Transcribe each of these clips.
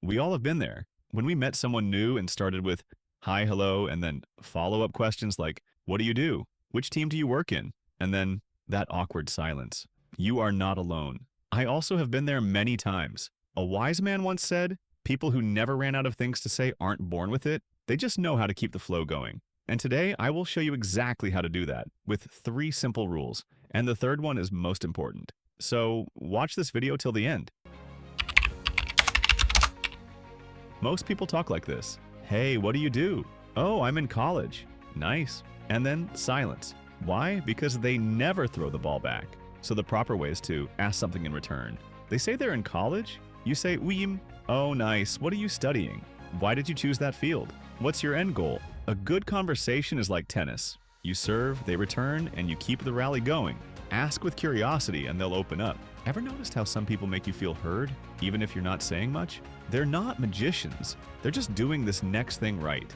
We all have been there. When we met someone new and started with hi, hello, and then follow-up questions like, what do you do? Which team do you work in? And then that awkward silence. You are not alone. I also have been there many times. A wise man once said, people who never ran out of things to say aren't born with it. They just know how to keep the flow going. And today, I will show you exactly how to do that with 3 simple rules. And the third one is most important. So watch this video till the end. Most people talk like this. Hey, what do you do? Oh, I'm in college. Nice. And then silence. Why? Because they never throw the ball back. So the proper way is to ask something in return. They say they're in college. You say, oui. Oh, nice. What are you studying? Why did you choose that field? What's your end goal? A good conversation is like tennis. You serve, they return, and you keep the rally going. Ask with curiosity and they'll open up. Ever noticed how some people make you feel heard, even if you're not saying much? They're not magicians. They're just doing this next thing right.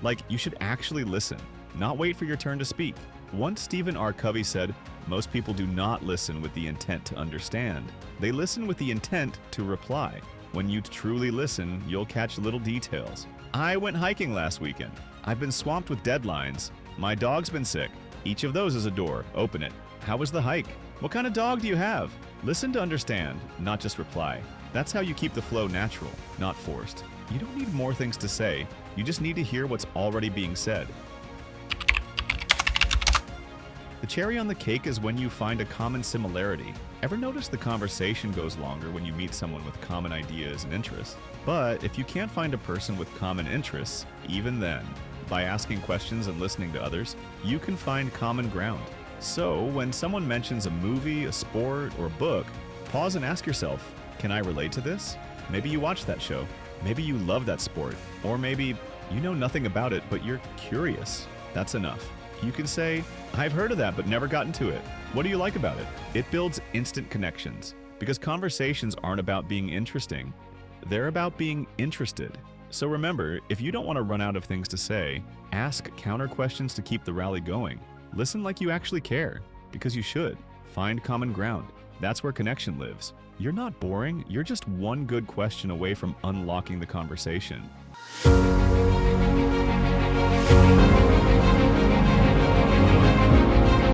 Like, you should actually listen, not wait for your turn to speak. Once Stephen R. Covey said, most people do not listen with the intent to understand. They listen with the intent to reply. When you truly listen, you'll catch little details. I went hiking last weekend. I've been swamped with deadlines. My dog's been sick. Each of those is a door. Open it. How was the hike? What kind of dog do you have? Listen to understand, not just reply. That's how you keep the flow natural, not forced. You don't need more things to say. You just need to hear what's already being said. The cherry on the cake is when you find a common similarity. Ever notice the conversation goes longer when you meet someone with common ideas and interests? But if you can't find a person with common interests, even then, by asking questions and listening to others, you can find common ground. So when someone mentions a movie, a sport, or a book, pause and ask yourself, can I relate to this? Maybe you watch that show. Maybe you love that sport. Or maybe you know nothing about it, but you're curious. That's enough. You can say, I've heard of that, but never gotten to it. What do you like about it? It builds instant connections, because conversations aren't about being interesting. They're about being interested. So remember, if you don't want to run out of things to say, ask counter questions to keep the rally going. Listen like you actually care, because you should. Find common ground. That's where connection lives. You're not boring, you're just one good question away from unlocking the conversation.